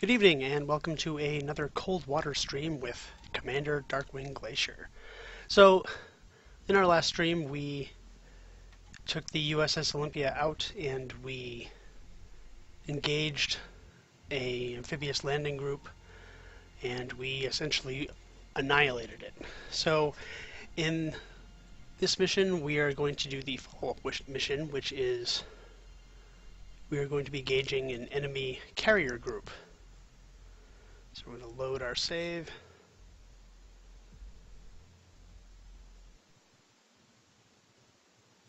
Good evening and welcome to another cold water stream with Commander Darkwing Glacier. So, in our last stream we took the USS Olympia out and we engaged a amphibious landing group and we essentially annihilated it. So, in this mission we are going to do the follow-up mission, which is we are going to be engaging an enemy carrier group. So we're going to load our save.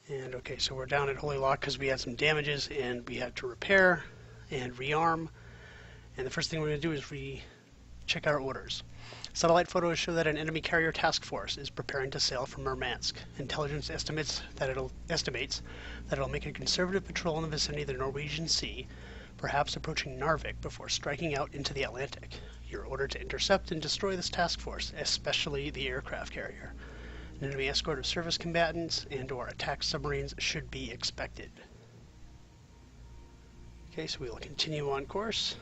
And okay, so we're down at Holy Lock because we had some damages and we had to repair and rearm. And the first thing we're going to do is check our orders. Satellite photos show that an enemy carrier task force is preparing to sail from Murmansk. Intelligence estimates that it'll make a conservative patrol in the vicinity of the Norwegian Sea, perhaps approaching Narvik before striking out into the Atlantic. You're ordered to intercept and destroy this task force, especially the aircraft carrier. An enemy escort of surface combatants and/or attack submarines should be expected. Okay, so we will continue on course.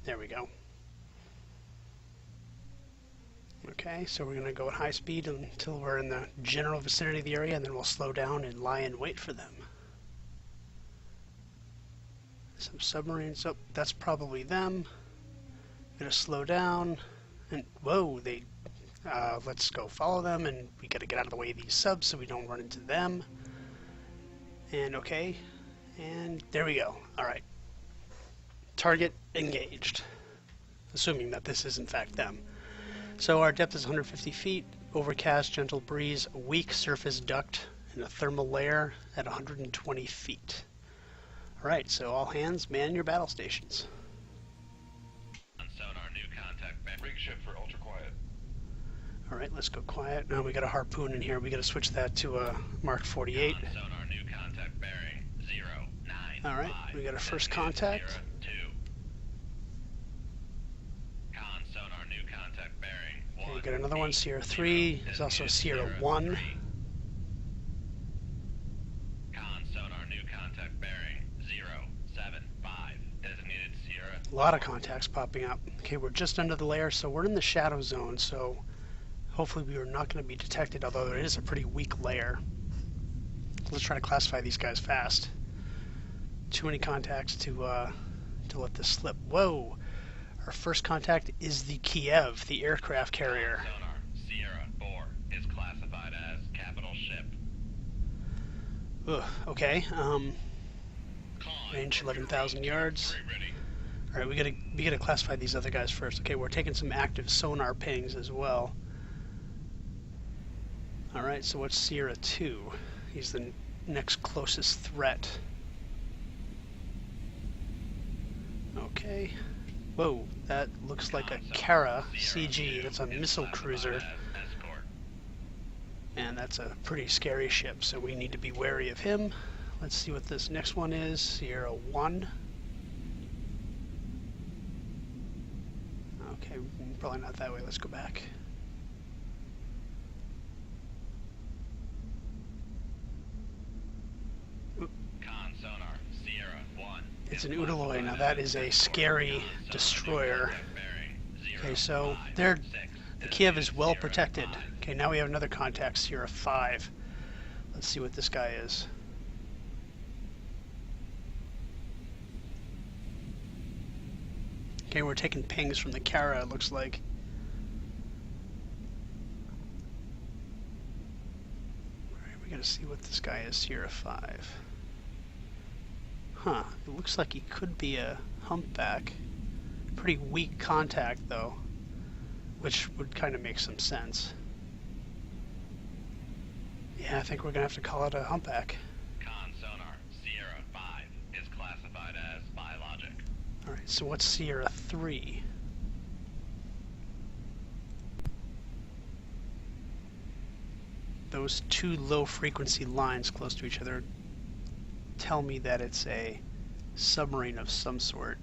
There we go. Okay, so we're going to go at high speed until we're in the general vicinity of the area, and then we'll slow down and lie in wait for them. Some submarines. Oh, that's probably them. Gonna slow down, and whoa, let's go follow them, and we gotta get out of the way of these subs so we don't run into them. And okay, and there we go. Alright. Target engaged. Assuming that this is in fact them. So our depth is 150 feet, overcast, gentle breeze, weak surface duct, and a thermal layer at 120 feet. Alright, so all hands, man your battle stations. Sonar, new contact. Rig ship for ultra quiet. Alright, let's go quiet. Now we got a harpoon in here. We got to switch that to a Mark 48. Sonar, new contact bearing 095. Alright, we got a first contact. Okay, we got another one, Sierra 3. There's also a Sierra 1. Sonar, new contact bearing 075. Designated Sierra. A lot of contacts popping up. Okay, we're just under the layer, so we're in the shadow zone, so hopefully we are not going to be detected, although there is a pretty weak layer. Let's try to classify these guys fast. Too many contacts to let this slip. Whoa! Our first contact is the Kiev, the aircraft carrier. Sonar, Sierra 4 is classified as capital ship. Ugh, okay. Range 11,000 yards. Alright, we gotta classify these other guys first. Okay, we're taking some active sonar pings as well. Alright, so what's Sierra 2? He's the next closest threat. Okay. Whoa, that looks like a Kara CG. That's a missile cruiser. And that's a pretty scary ship, so we need to be wary of him. Let's see what this next one is. Sierra 1. Okay, probably not that way. Let's go back. Sonar, Sierra 1. It's an Udaloy. Now that is a scary destroyer. Okay, so the Kiev is well protected. Okay, now we have another contact, Sierra 5. Let's see what this guy is. Okay, we're taking pings from the Kara, it looks like. Alright, we gotta see what this guy is, Sierra 5. Huh, it looks like he could be a humpback. Pretty weak contact, though, which would kind of make some sense. Yeah, I think we're gonna have to call it a humpback. Sonar, Sierra 5 is classified as biologic. Alright, so what's Sierra 3? Those two low-frequency lines close to each other tell me that it's a submarine of some sort.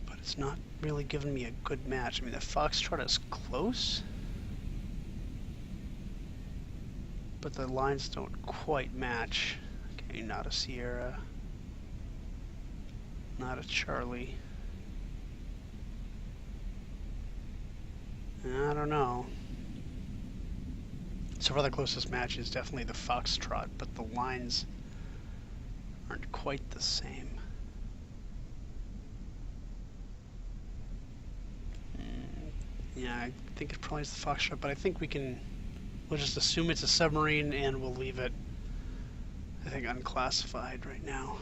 But it's not really giving me a good match. I mean, the Foxtrot is close. but the lines don't quite match. Okay, not a Sierra, not a Charlie. I don't know. So far the closest match is definitely the Foxtrot, but the lines aren't quite the same. Yeah, I think it probably is the Foxtrot, but I think we'll just assume it's a submarine and we'll leave it, I think, unclassified right now.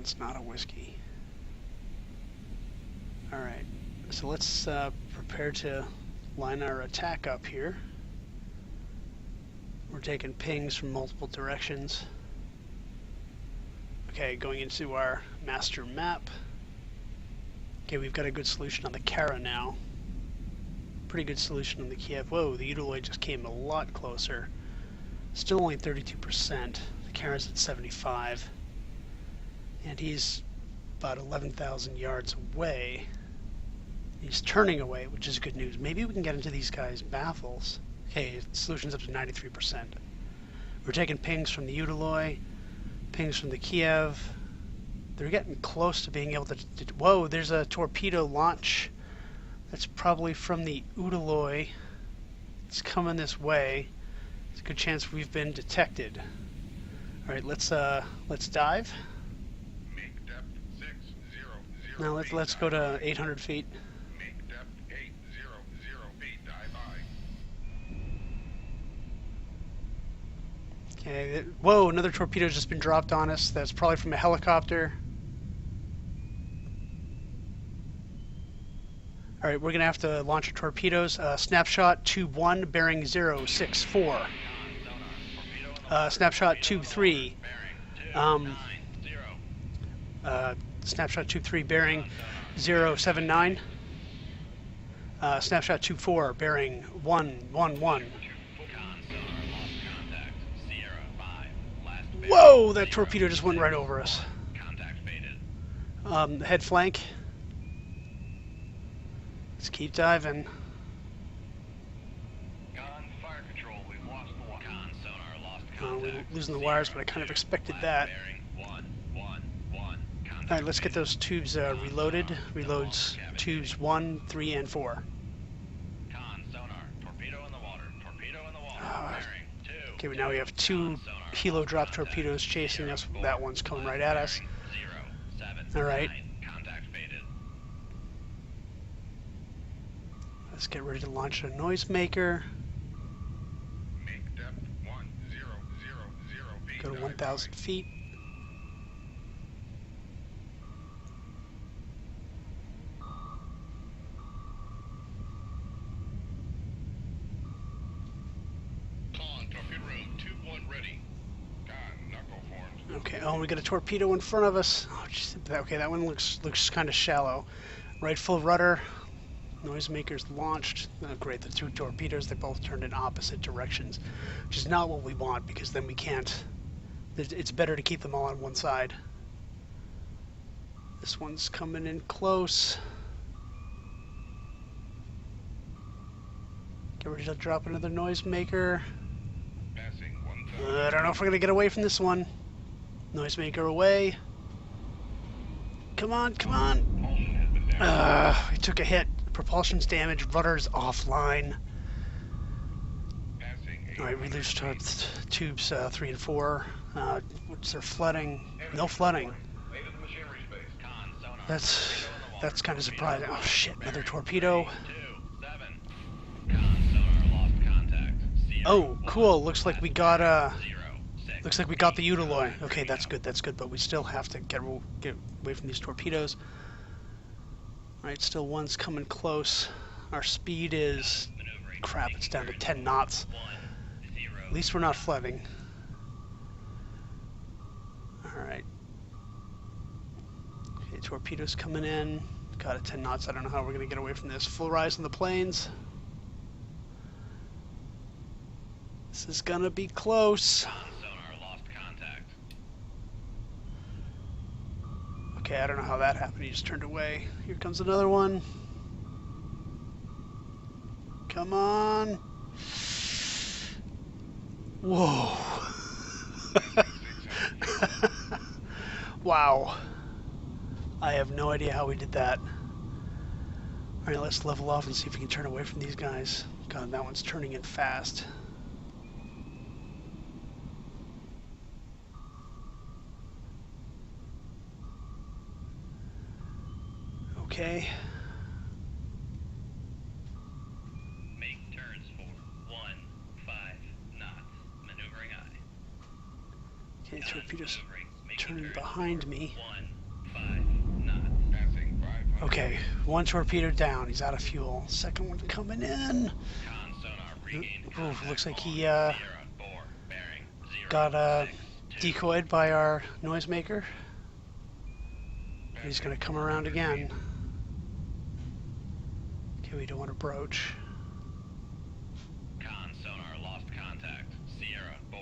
It's not a whiskey. Alright, so let's prepare to line our attack up here. We're taking pings from multiple directions. Okay, going into our master map. Okay, we've got a good solution on the Kara now. Pretty good solution on the Kiev. Whoa, the Utiloi just came a lot closer. Still only 32%. The Kara's at 75. And he's about 11,000 yards away. He's turning away, which is good news. Maybe we can get into these guys' baffles. Okay, the solution's up to 93%. We're taking pings from the Utiloi, pings from the Kiev. They're getting close to being able to... Whoa, there's a torpedo launch. That's probably from the Utiloi. It's coming this way. There's a good chance we've been detected. All right, let's dive. Make depth 600 Now feet. let's go to 800 feet. Make depth 800 feet. Dive by. Okay, whoa, another torpedo's just been dropped on us. That's probably from a helicopter. All right, we're going to have to launch our torpedoes. Snapshot tube 1, bearing 064. Snapshot tube 3. Snapshot tube 3, bearing 079. Snapshot tube 4, bearing 111. Whoa, that torpedo just went right over us. Head flank. Let's keep diving. We're losing the wires, but I kind of expected that. Alright, let's get those tubes reloaded. Reloads tubes 1, 3, and 4. Okay, now we have 2 helo drop torpedoes chasing us. That one's coming right at us. Alright. Let's get ready to launch a noisemaker. Go to 1,000 feet. Okay, oh, we got a torpedo in front of us. Oh, geez. Okay, that one looks kind of shallow. Right full rudder. Noisemakers launched. Oh, great, the 2 torpedoes, they both turned in opposite directions, which is not what we want, because then we can't... It's better to keep them all on one side. This one's coming in close. Get ready to drop another noisemaker. I don't know if we're going to get away from this one. Noisemaker away. Come on, come on. We took a hit. Propulsion's damaged. Rudder's offline. Alright, release tubes 3 and 4. What's their flooding? No flooding. That's kind of surprising. Oh shit, another torpedo. Oh, cool. Looks like we got the Utiloi. Okay, that's good, but we still have to get away from these torpedoes. Alright, still one's coming close. Our speed is... crap, it's down to 10 knots. At least we're not flooding. Alright. Okay, torpedoes coming in. Got it, 10 knots. I don't know how we're going to get away from this. Full rise on the planes. This is going to be close. Okay, I don't know how that happened. He just turned away. Here comes another one. Come on. Whoa. Wow. I have no idea how we did that. Alright, let's level off and see if we can turn away from these guys. God, that one's turning in fast. Okay. Make turns for 15 knots. Maneuvering I. Okay, torpedoes Maneuvering. Making turning turns behind for me. 15 knots. Passing 500. Okay, one torpedo down. He's out of fuel. Second one coming in. Con sonar regained. Ooh, looks like he Sierra 4, bearing 0, got 6, 2. decoyed by our noisemaker. He's going to come around again. Okay, we don't want to broach. Con sonar lost contact. Sierra 4,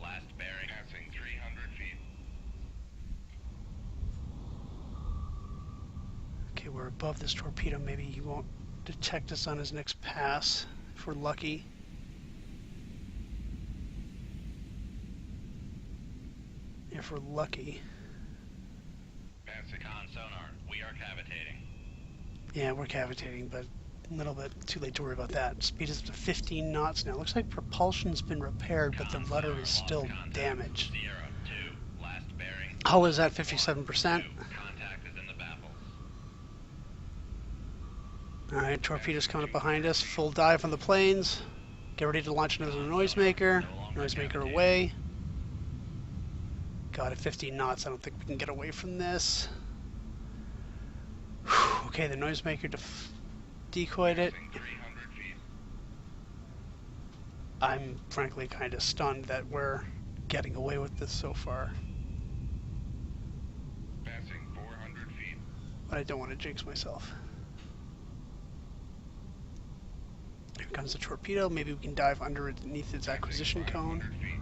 last bearing. Passing 300 feet. Okay, we're above this torpedo. Maybe he won't detect us on his next pass, if we're lucky. If we're lucky. Passing con sonar. We are cavitating. Yeah, we're cavitating, but a little bit too late to worry about that. Speed is up to 15 knots now. Looks like propulsion's been repaired, but the rudder is still damaged. Sierra 2, last bearing. Hull is at 57%. 2, contact is in the baffles. Alright, torpedoes coming up behind us. Full dive on the planes. Get ready to launch another noisemaker. Noisemaker away. God, at 15 knots, I don't think we can get away from this. Whew, okay, the noisemaker decoyed it. Passing 300 feet. I'm frankly kind of stunned that we're getting away with this so far. Passing 400 feet. But I don't want to jinx myself. Here comes the torpedo. Maybe we can dive underneath its acquisition cone. 500 feet.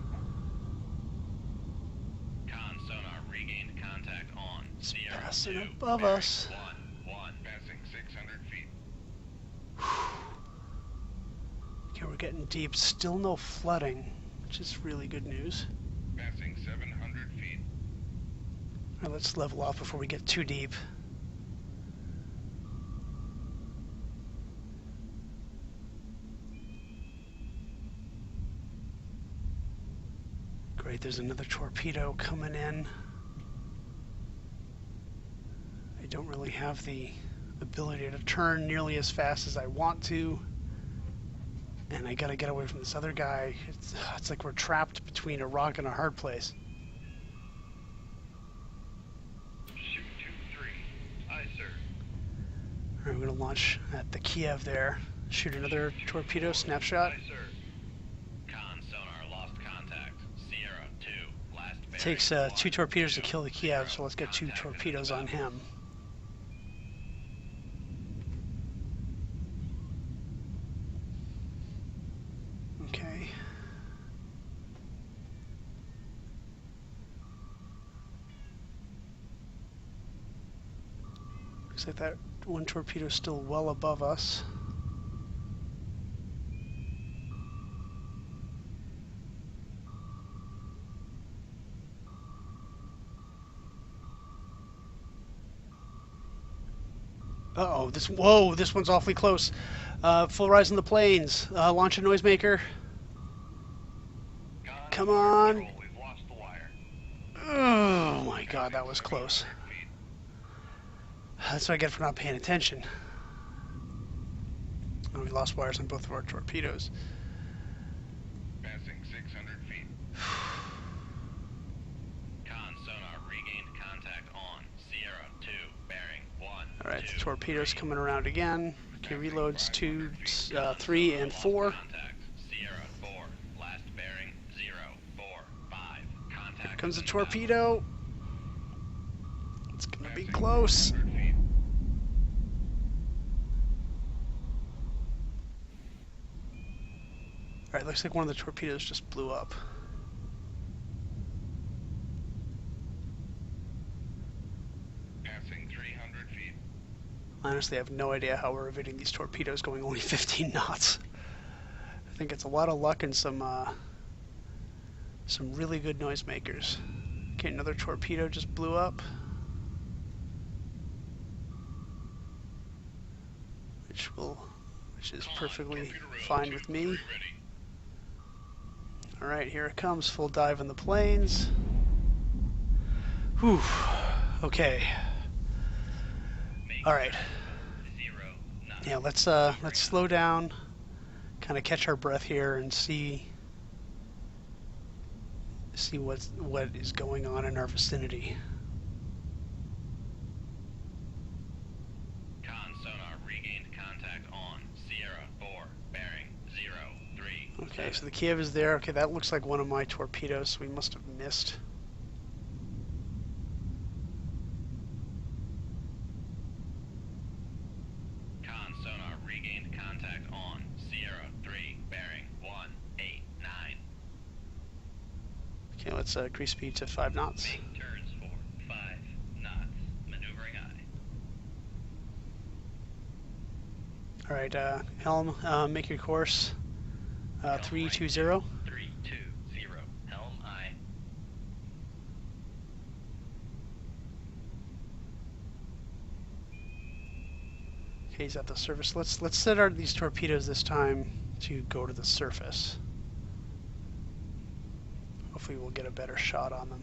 Con sonar regained contact on. It's Sierra passing 2, above bearing us. 1, passing 600 feet. Okay, we're getting deep. Still no flooding, which is really good news. Passing 700 feet. Alright, let's level off before we get too deep. Great, there's another torpedo coming in. I don't really have the ability to turn nearly as fast as I want to. And I gotta get away from this other guy. It's like we're trapped between a rock and a hard place. Shoot 2-3. Aye, sir. Alright, we're gonna launch at the Kiev there. Shoot another torpedo, snapshot. Aye, sir. Con sonar lost contact. Sierra 2, last bearing. It takes 2 torpedoes to kill the Kiev, so let's get 2 Contact is in the torpedoes on baffles. him. Okay. Looks like that one torpedo is still well above us. Uh-oh, whoa, this one's awfully close. Full rise on the planes. Launch a noisemaker. Come on. We've lost the wire. Oh my god, that was close. That's what I get for not paying attention. Oh, we lost wires on both of our torpedoes. Passing 600 feet. Con sonar regained contact on. Sierra 2, bearing 1. Alright, the 2, torpedo's 3. coming around again. Okay, reloads 2, 3, and 4. Contact. Sierra 4, last bearing 0, 4, 5. Contact. Here comes is the in the torpedo. It's gonna be Passing close. 400 feet. Alright, looks like one of the torpedoes just blew up. Passing 300 feet. Honestly, I have no idea how we're evading these torpedoes going only 15 knots. I think it's a lot of luck and some really good noisemakers. Okay, another torpedo just blew up. Which is perfectly fine with me. Alright, here it comes, full dive in the planes. Whew. Okay. Alright. Yeah, let's slow down, kind of catch our breath here and see what is going on in our vicinity. Okay, so the Kiev is there. Okay, that looks like one of my torpedoes, so we must have missed. Con sonar regained contact on Sierra 3, bearing 189. Okay, let's increase speed to 5 knots. Make turns for 5 knots. Maneuvering I. Alright, helm, make your course 320. 320. Helm I. Okay, he's at the surface. Let's set these torpedoes this time to go to the surface. Hopefully we'll get a better shot on them.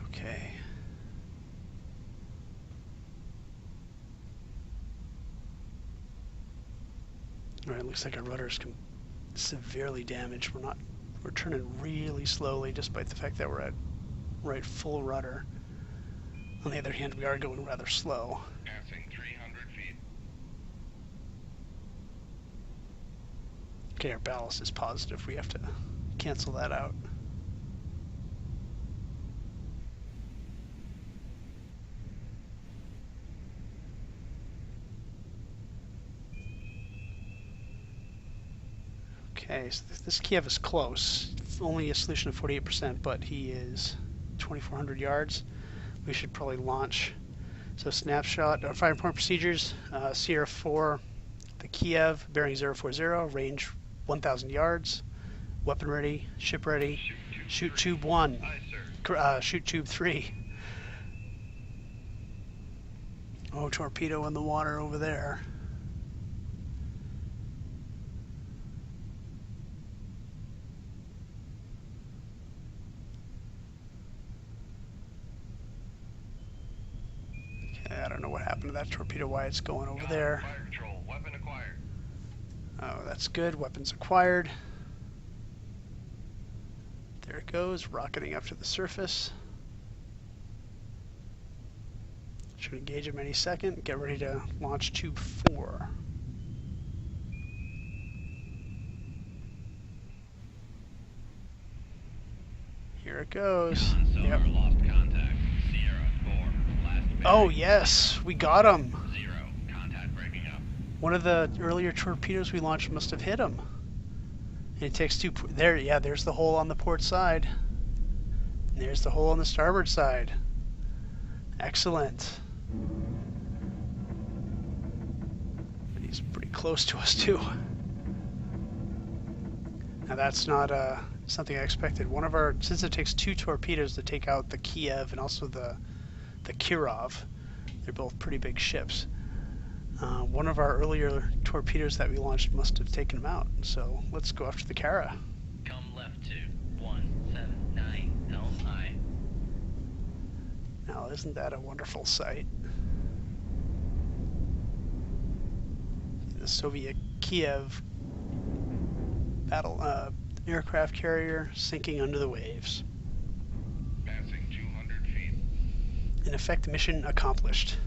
Okay. Alright, looks like our rudder's severely damaged. We're turning really slowly despite the fact that we're at full rudder. On the other hand, we are going rather slow. Passing 300 feet. Okay, our ballast is positive. We have to cancel that out. Okay, so this Kiev is close. Only a solution of 48%, but he is 2,400 yards. We should probably launch. So snapshot, fire point procedures, Sierra 4, the Kiev, bearing 040, range 1,000 yards, weapon ready, ship ready, shoot tube 1, shoot tube 3. Oh, torpedo in the water over there. I don't know what happened to that torpedo, why it's going over there. Fire control. Weapon acquired. Oh, that's good. Weapons acquired. There it goes, rocketing up to the surface. Should engage him any second. Get ready to launch tube 4. Here it goes. Yep. Lost contact. Sierra 4. Last Oh yes, we got him. 0. Contact breaking up. One of the earlier torpedoes we launched must have hit him. And it takes two. There, yeah. There's the hole on the port side. And there's the hole on the starboard side. Excellent. But he's pretty close to us too. Now that's not something I expected. Since it takes 2 torpedoes to take out the Kiev and also the Kirov, they're both pretty big ships. One of our earlier torpedoes that we launched must have taken them out. So let's go after the Kara. Come left to 179. Helm I. Now, isn't that a wonderful sight? The Soviet Kiev aircraft carrier sinking under the waves. Passing 200 feet. In effect, mission accomplished.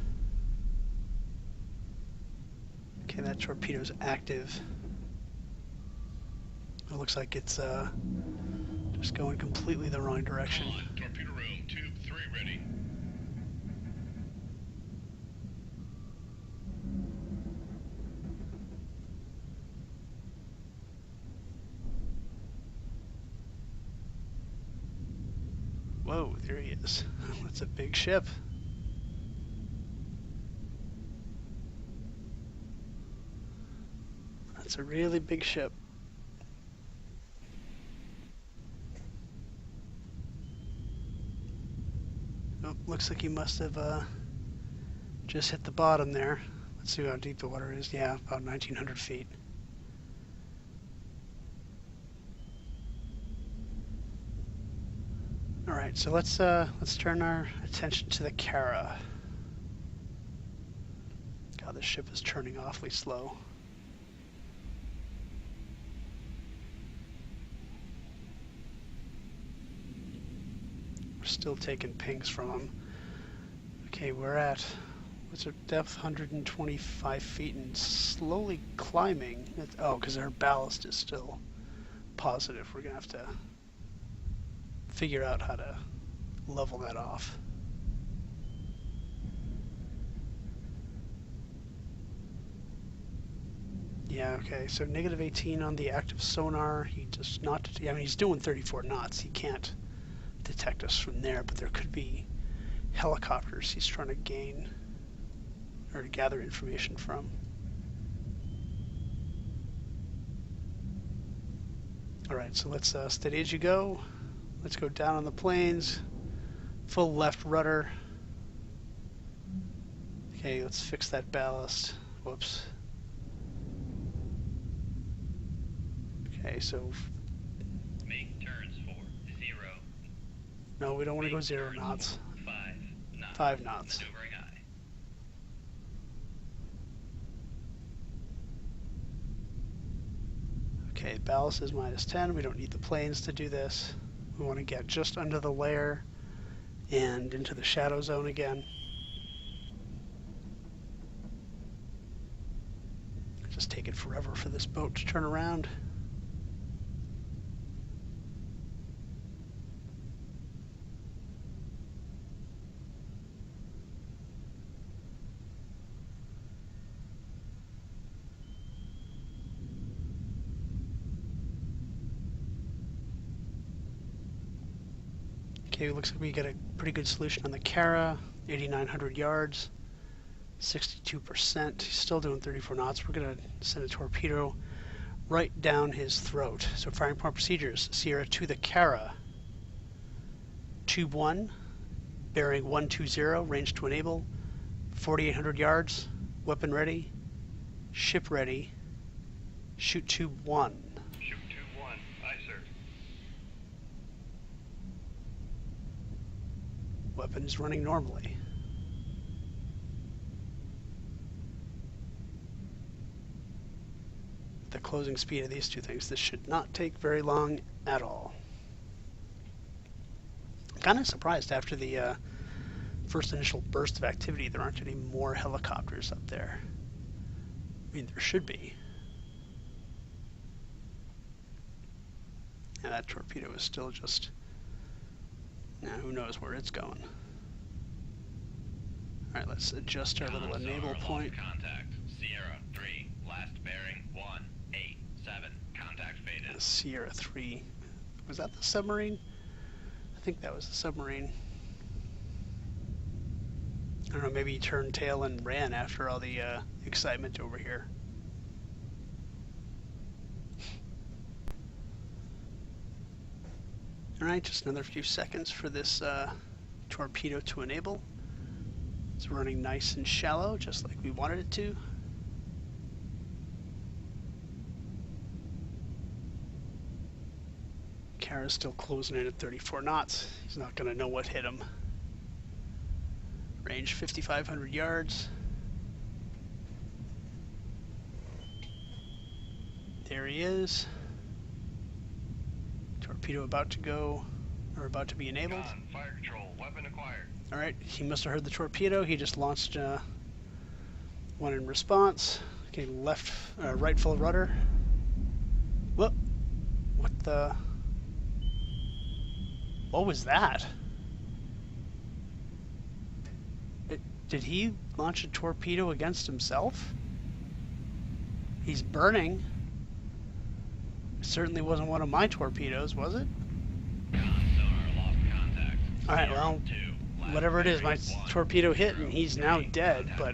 Okay, that torpedo's active. It looks like it's just going completely the wrong direction. On, torpedo room, tube 3 ready. Whoa, there he is. That's a big ship. That's a really big ship. Oh, looks like he must have just hit the bottom there. Let's see how deep the water is. Yeah, about 1,900 feet. All right, so let's turn our attention to the Kara. God, this ship is turning awfully slow. We're still taking pings from them. Okay, we're at, what's our depth? 125 feet and slowly climbing. Oh, because our ballast is still positive. We're gonna have to figure out how to level that off. Yeah, okay, so negative 18 on the active sonar. He does not, I mean, he's doing 34 knots. He can't detect us from there, but there could be helicopters he's trying to gain or to gather information from. Alright, so let's steady as you go. Let's go down on the planes. Full left rudder. Okay, let's fix that ballast. Whoops. Okay, so Make turns for 0. no, we don't want to go Make 0 turns knots. for 5 knots. 5 knots. Maneuvering I. Okay, ballast is -10. We don't need the planes to do this. We want to get just under the layer and into the shadow zone again. Just taking forever for this boat to turn around. Okay, looks like we get a pretty good solution on the Kara, 8,900 yards, 62%. He's still doing 34 knots. We're going to send a torpedo right down his throat. So firing point procedures, Sierra to the Kara. Tube 1, bearing 120, range to enable, 4,800 yards, weapon ready, ship ready, shoot tube 1. Shoot tube 1. Aye, sir. Weapon is running normally. The closing speed of these two things, this should not take very long at all. I'm kind of surprised after the first initial burst of activity there aren't any more helicopters up there. I mean, there should be. And that torpedo is still just, now who knows where it's going. Alright, let's adjust our little enable point. Contact. Sierra 3. Last bearing 187. Contact faded. Sierra 3. Was that the submarine? I think that was the submarine. I don't know, maybe he turned tail and ran after all the excitement over here. Alright, just another few seconds for this torpedo to enable. It's running nice and shallow, just like we wanted it to. Kara's still closing in at 34 knots. He's not going to know what hit him. Range 5,500 yards. There he is. Torpedo about to go, or about to be enabled. Con, fire control. Weapon acquired. Alright, he must have heard the torpedo. He just launched one in response. Okay, right full rudder. Whoop! What the? What was that? Did he launch a torpedo against himself? He's burning. It certainly wasn't one of my torpedoes, was it? Con, sonar lost contact. Alright, well, whatever it is, my torpedo hit and he's now dead, but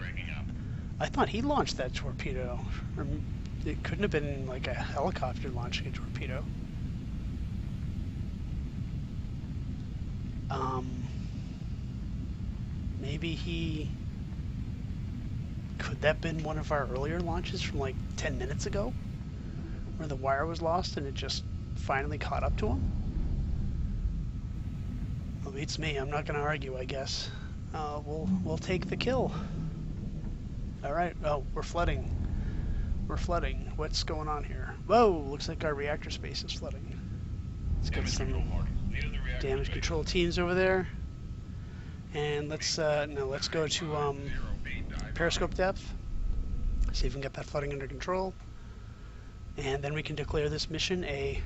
I thought he launched that torpedo. Or it couldn't have been like a helicopter launching a torpedo. Maybe he... Could that have been one of our earlier launches from like 10 minutes ago? Where the wire was lost and it just finally caught up to him? Well, beats me. I'm not going to argue, I guess. We'll take the kill. Alright. Oh, we're flooding. We're flooding. What's going on here? Whoa! Looks like our reactor space is flooding. Let's get some damage control teams over there. And let's go to periscope depth. See if we can get that flooding under control. And then we can declare this mission a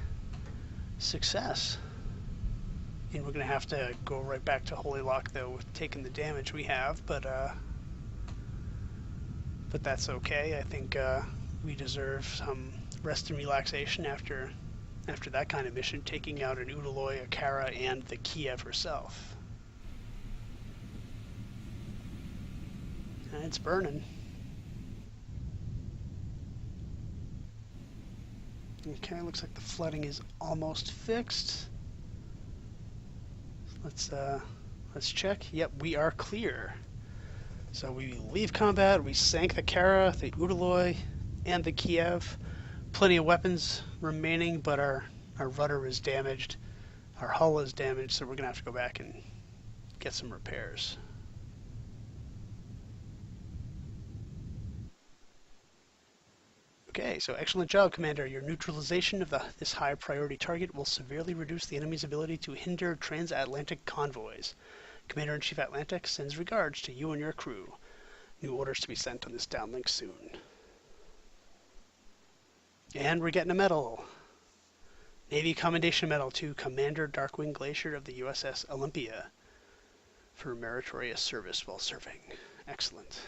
success. And we're going to have to go right back to Holy Lock, though, with taking the damage we have, but that's okay. I think we deserve some rest and relaxation after that kind of mission, taking out an Udaloy, a Kara, and the Kiev herself. And it's burning. Okay, looks like the flooding is almost fixed. Let's check. Yep, we are clear. So we leave combat. We sank the Kara, the Udaloy, and the Kiev. Plenty of weapons remaining, but our rudder is damaged. Our hull is damaged, so we're gonna have to go back and get some repairs. Okay, so excellent job, Commander. Your neutralization of this high priority target will severely reduce the enemy's ability to hinder transatlantic convoys. Commander-in-Chief Atlantic sends regards to you and your crew. New orders to be sent on this downlink soon. And we're getting a medal. Navy Commendation Medal to Commander Darkwing Glacier of the USS Olympia for meritorious service while serving. Excellent.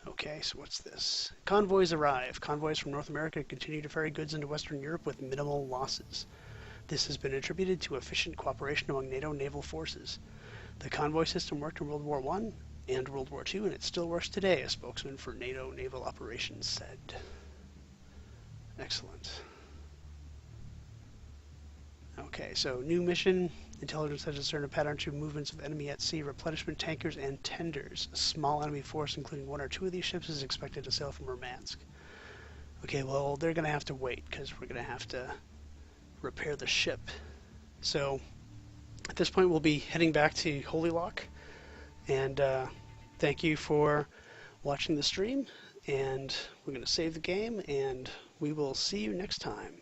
Okay, so what's this? Convoys arrive. Convoys from North America continue to ferry goods into Western Europe with minimal losses. This has been attributed to efficient cooperation among NATO naval forces. The convoy system worked in World War I and World War II, and it still works today, a spokesman for NATO Naval Operations said. Excellent. Okay, so new mission. Intelligence has discerned a pattern to movements of enemy at sea, replenishment tankers, and tenders. A small enemy force, including one or two of these ships, is expected to sail from Murmansk. Okay, well, they're going to have to wait, because we're going to have to repair the ship. So, at this point, we'll be heading back to Holy Lock. And thank you for watching the stream. And we're going to save the game, and we will see you next time.